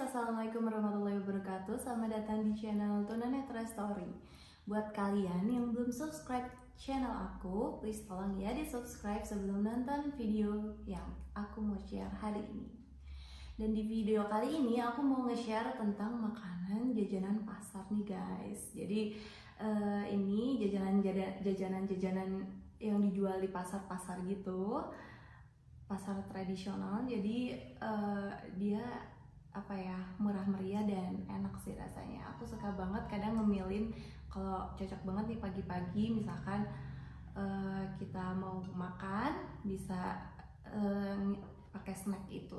Assalamualaikum warahmatullahi wabarakatuh. Selamat datang di channel Tunanetra Story. Buat kalian yang belum subscribe channel aku, please tolong ya di subscribe sebelum nonton video yang aku mau share hari ini. Dan di video kali ini aku mau nge-share tentang makanan jajanan pasar nih guys. Jadi ini jajanan yang dijual di pasar-pasar gitu, pasar tradisional. Jadi dia apa ya, murah meriah dan enak sih rasanya. Aku suka banget kadang ngemilin kalau cocok banget nih pagi-pagi, misalkan kita mau makan bisa pakai snack itu.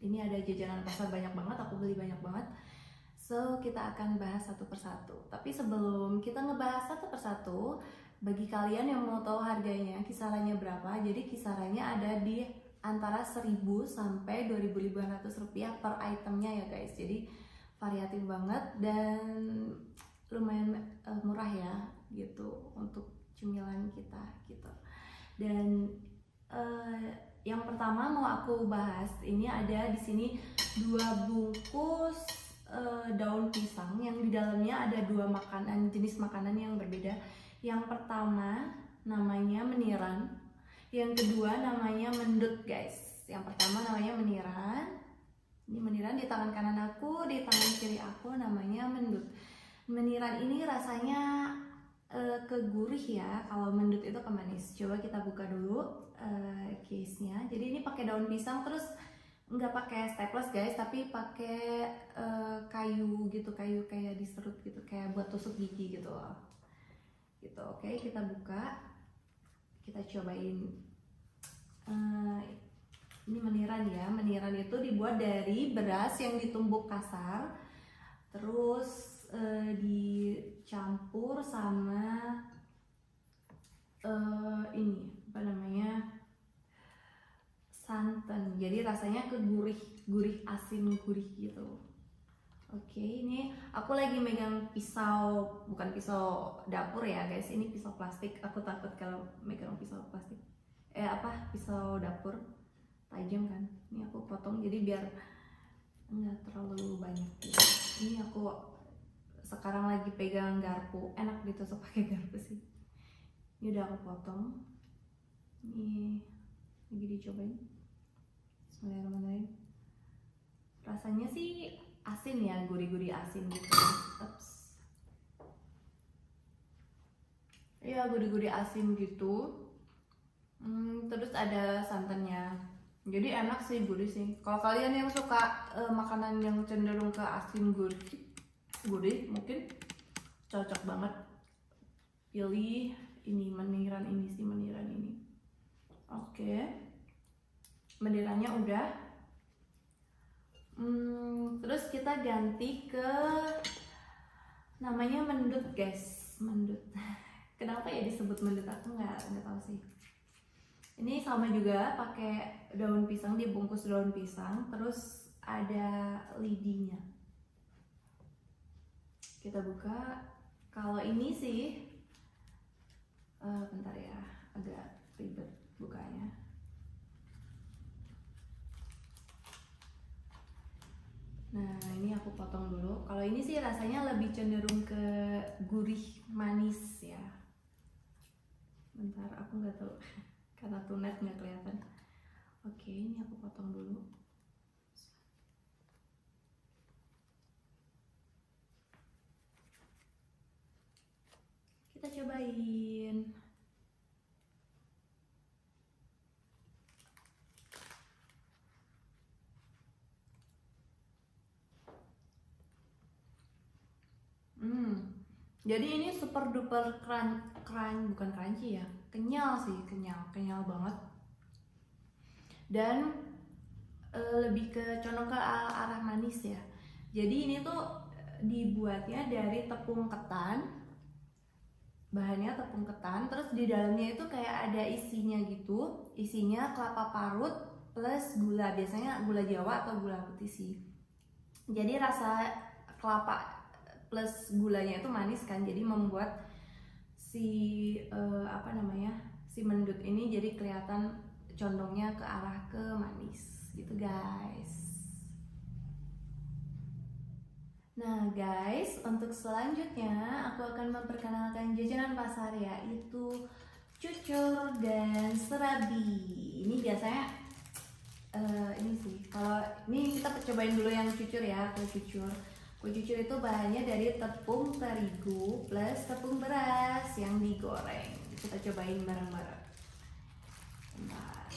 Ini ada jajanan pasar banyak banget, aku beli banyak banget. So kita akan bahas satu persatu. Tapi sebelum kita ngebahas satu persatu, bagi kalian yang mau tahu harganya, kisarannya berapa, jadi kisarannya ada di antara 1.000 sampai 2.500 rupiah per itemnya ya guys. Jadi variatif banget dan lumayan murah ya gitu untuk cemilan kita gitu. Dan yang pertama mau aku bahas, ini ada di sini 2 bungkus daun pisang yang di dalamnya ada 2 jenis makanan yang berbeda. Yang pertama namanya meniran, yang kedua namanya mendut guys. Yang pertama namanya meniran. Ini meniran di tangan kanan aku, di tangan kiri aku namanya mendut. Meniran ini rasanya kegurih ya, kalau mendut itu kemanis. Coba kita buka dulu case-nya. Jadi ini pakai daun pisang, terus nggak pakai staples guys, tapi pakai kayu gitu, kayu kayak diserut gitu, kayak buat tusuk gigi gitu loh. Gitu. Oke, kita buka, kita cobain. Ini meniran ya. Meniran itu dibuat dari beras yang ditumbuk kasar, terus dicampur sama ini apa namanya, santan. Jadi rasanya gurih asin gurih gitu. Oke, ini aku lagi megang pisau, bukan pisau dapur ya guys, ini pisau plastik. Aku takut kalau megang pisau plastik, pisau dapur tajam kan. Ini aku potong jadi biar nggak terlalu banyak gitu. Ini aku sekarang lagi pegang garpu, enak ditusuk pakai garpu sih. Ini udah aku potong. Ini lagi dicobain. Bismillahirrahmanirrahim. Rasanya sih asin ya, gurih-gurih asin gitu. Ups. Ya, gurih-gurih asin gitu. Terus ada santannya. Jadi enak sih, gurih sih. Kalau kalian yang suka makanan yang cenderung ke asin gurih mungkin cocok banget pilih ini, meniran ini. Oke. Menirannya udah. Terus kita ganti ke namanya mendut guys. Mendut. Kenapa ya disebut mendut, aku nggak tahu sih. Ini sama juga pakai daun pisang, dibungkus daun pisang, terus ada lidinya. Kita buka. Kalau ini sih bentar ya, agak ribet bukanya. Nah, ini aku potong dulu. Kalau ini sih rasanya lebih cenderung ke gurih manis ya. Bentar, aku nggak tahu karena tunet nggak kelihatan. Oke, ini aku potong dulu. Kita cobain. Jadi ini super duper bukan crunchy ya, kenyal sih, kenyal banget. Dan lebih ke condong ke arah manis ya. Jadi ini tuh dibuatnya dari tepung ketan. Bahannya tepung ketan, terus di dalamnya itu kayak ada isinya gitu. Isinya kelapa parut plus gula, biasanya gula Jawa atau gula putih sih. Jadi rasa kelapa plus gulanya itu manis kan, jadi membuat si si mendut ini jadi kelihatan condongnya ke arah ke manis gitu guys. Nah guys, untuk selanjutnya aku akan memperkenalkan jajanan pasar, yaitu cucur dan serabi. Ini biasanya ini sih, kalau ini kita cobain dulu yang cucur ya. Kue cucur itu bahannya dari tepung terigu plus tepung beras yang digoreng. Kita cobain bareng-bareng. Bentar.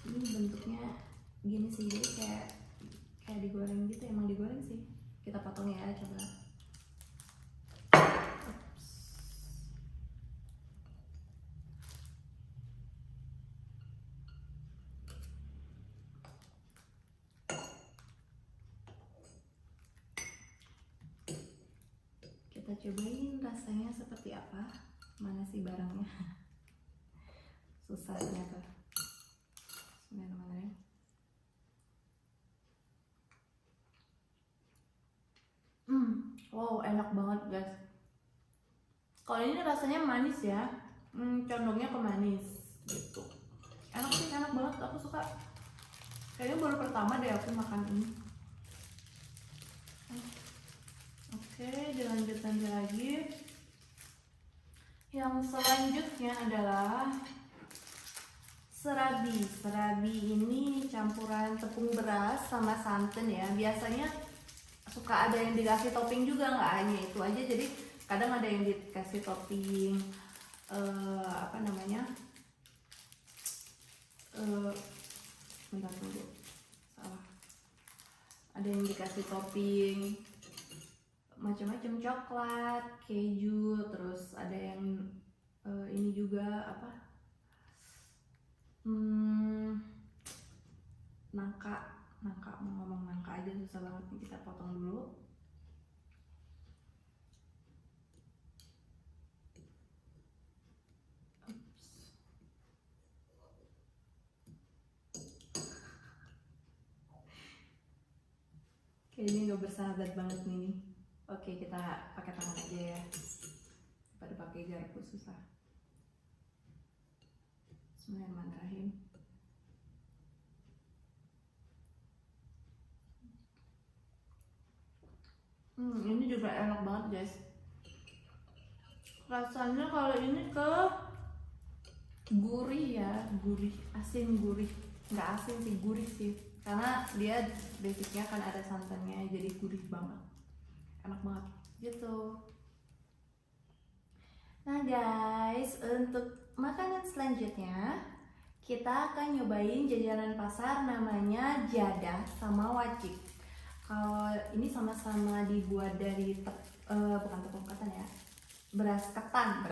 Ini bentuknya gini sih, jadi kayak digoreng gitu. Emang digoreng sih. Kita potong ya, coba. Ups. Kita cobain rasanya seperti apa. Mana sih barangnya? Susah ternyata. Bismillahirrahmanirrahim. Wow, enak banget guys. Kalau ini rasanya manis ya, condongnya ke manis gitu. Enak sih, enak banget. Aku suka. Kayaknya baru pertama deh aku makan ini. Oke, dilanjut lagi. Yang selanjutnya adalah serabi. Serabi ini campuran tepung beras sama santan ya. Biasanya suka ada yang dikasih topping juga, nggak hanya itu aja. Jadi kadang ada yang dikasih topping apa namanya? Bentar tunggu, salah. Ada yang dikasih topping macam-macam, coklat, keju, terus ada yang ini juga apa? Nangka, mau ngomong nangka aja susah banget nih, kita potong dulu. Kayaknya nggak bersahabat banget nih. Oke, kita pakai tangan aja ya, pada pakai garpu susah. Bismillahirrahmanirrahim. Ini juga enak banget guys. Rasanya kalau ini gurih ya, gurih, asin gurih. Nggak asin sih, gurih sih. Karena dia basicnya kan ada santannya, jadi gurih banget. Enak banget gitu. Nah guys, untuk makanan selanjutnya kita akan nyobain jajanan pasar namanya jadah sama wajik. Kalau ini sama-sama dibuat dari bukan tepung ketan ya, beras ketan,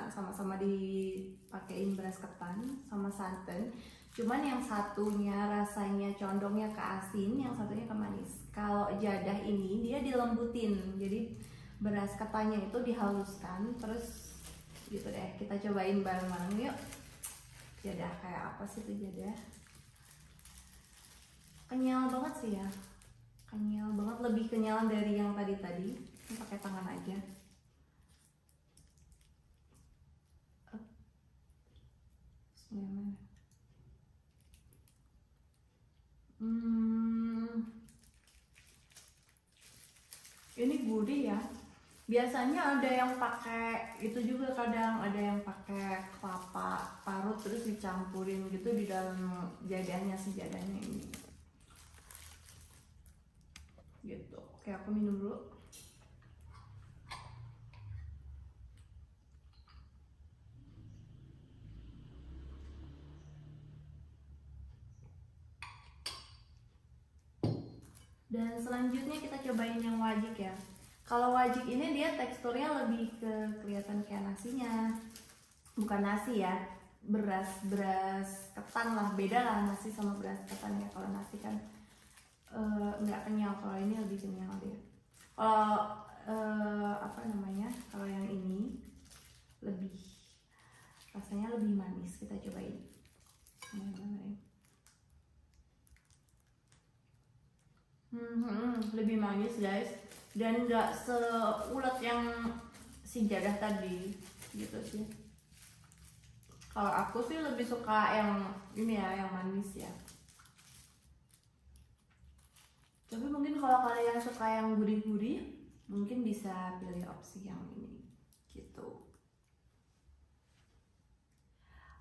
sama-sama dipakein beras ketan sama santan. Cuman yang satunya rasanya condongnya ke asin, yang satunya ke manis. Kalau jadah ini dia dilembutin, jadi beras ketannya itu dihaluskan, terus gitu deh. Kita cobain bareng-bareng yuk. Jadah kayak apa sih tuh jadah? Kenyal banget sih ya, kenyal banget, lebih kenyal dari yang tadi. Ini pakai tangan aja. Ini gurih ya. Biasanya ada yang pakai itu juga, kadang ada yang pakai kelapa parut terus dicampurin gitu di dalam jadahnya, si jadahnya ini. Gitu. Oke, aku minum dulu. Dan selanjutnya kita cobain yang wajik ya. Kalau wajik ini dia teksturnya lebih kelihatan kayak nasinya. Bukan nasi ya, beras ketan lah. Beda lah nasi sama beras ketan ya. Kalau nasi kan nggak kenyal, kalau ini lebih kenyal dia. Kalau apa namanya, kalau yang ini lebih rasanya lebih manis. Kita cobain. Lebih manis guys, dan nggak seulet yang si jadah tadi gitu sih. Kalau aku sih lebih suka yang ini ya, yang manis ya. Tapi mungkin Kalau kalian suka yang gurih-gurih, mungkin bisa pilih opsi yang ini gitu.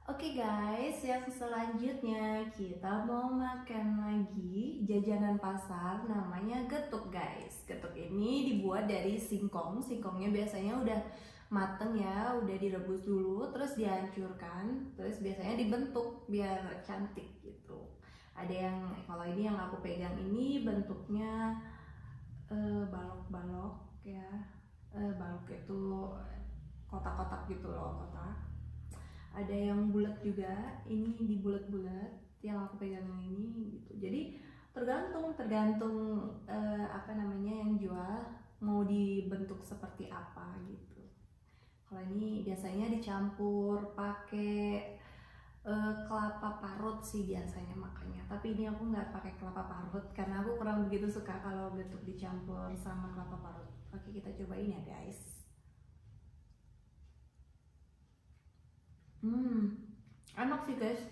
Oke guys, yang selanjutnya kita mau makan lagi jajanan pasar namanya getuk guys. Getuk ini dibuat dari singkong. Singkongnya biasanya udah mateng ya, udah direbus dulu, terus dihancurkan, terus biasanya dibentuk biar cantik gitu. Ada yang, kalau ini yang aku pegang ini bentuknya balok-balok ya. Balok itu kotak-kotak gitu loh, kotak. Ada yang bulat juga, ini di bulat-bulat yang aku pegang ini gitu. Jadi tergantung apa namanya yang jual mau dibentuk seperti apa gitu. Kalau ini biasanya dicampur pakai kelapa parut sih biasanya makanya. Tapi ini aku nggak pakai kelapa parut karena aku kurang begitu suka kalau bentuk dicampur sama kelapa parut. Oke, kita cobain ya guys. Enak sih guys.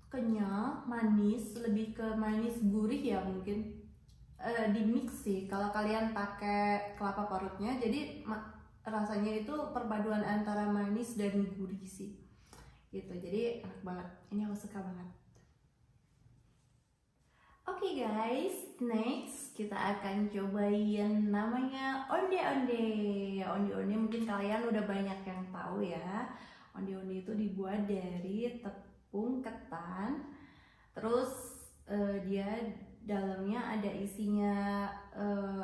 Kenyal, manis, lebih ke manis gurih ya mungkin. Di mix sih kalau kalian pakai kelapa parutnya, jadi rasanya itu perpaduan antara manis dan gurih sih gitu, jadi enak banget, ini aku suka banget. Oke guys, next kita akan cobain namanya onde-onde. Onde-onde mungkin kalian udah banyak yang tahu ya. Onde-onde itu dibuat dari tepung ketan. Terus dia dalamnya ada isinya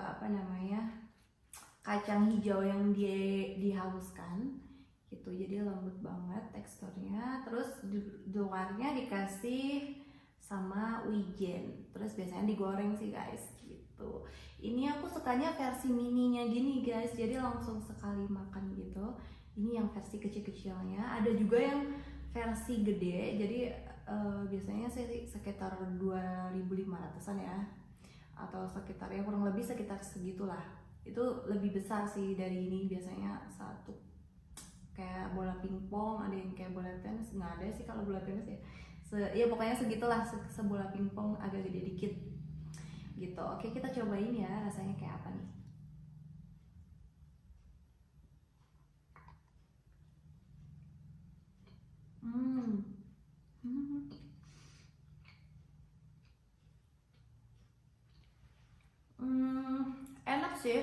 apa namanya, kacang hijau yang dihaluskan gitu, jadi lembut banget teksturnya. Terus di luarnya dikasih sama wijen, terus biasanya digoreng sih guys gitu. Ini aku sukanya versi mininya gini guys, jadi langsung sekali makan gitu. Ini yang versi kecil-kecilnya, ada juga yang versi gede, jadi biasanya sih sekitar 2.500-an ya, atau sekitar ya kurang lebih sekitar segitulah. Itu lebih besar sih dari ini, biasanya satu kayak bola pingpong, ada yang kayak bola tenis, nggak ada sih kalau bola tenis ya. Ya pokoknya segitulah, sebola pingpong agak gede dikit gitu. Oke, kita cobain ya rasanya kayak apa nih. Enak sih,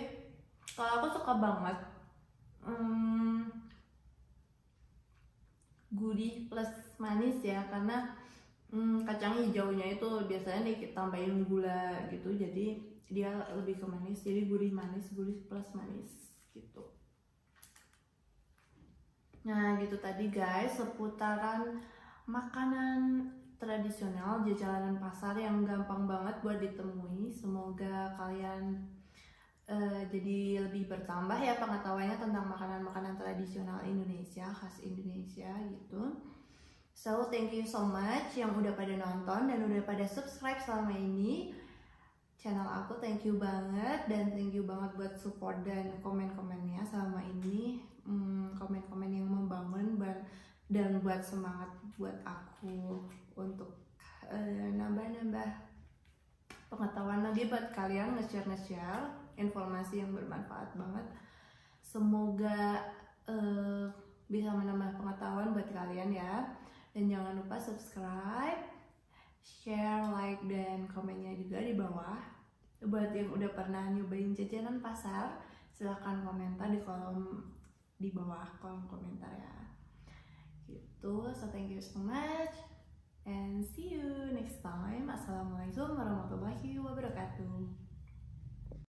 kalau aku suka banget. Gurih plus manis ya, karena kacang hijaunya itu biasanya ditambahin gula gitu, jadi dia lebih ke manis, jadi gurih manis, gurih plus manis gitu. Nah gitu tadi guys, seputaran makanan tradisional jajanan pasar yang gampang banget buat ditemui. Semoga kalian jadi lebih bertambah ya pengetahuannya tentang makanan-makanan tradisional Indonesia, khas Indonesia gitu. So thank you so much yang udah pada nonton dan udah pada subscribe selama ini channel aku. Thank you banget, dan thank you banget buat support dan komen-komennya selama ini. Komen-komen yang membangun dan buat semangat buat aku untuk nambah-nambah pengetahuan lagi buat kalian, nge-share informasi yang bermanfaat banget. Semoga bisa menambah pengetahuan buat kalian ya. Dan jangan lupa subscribe, share, like, dan komennya juga di bawah. Buat yang udah pernah nyobain jajanan pasar, silahkan komentar di kolom di bawah kolom komentar ya gitu. So thank you so much and see you next time. Assalamualaikum warahmatullahi wabarakatuh.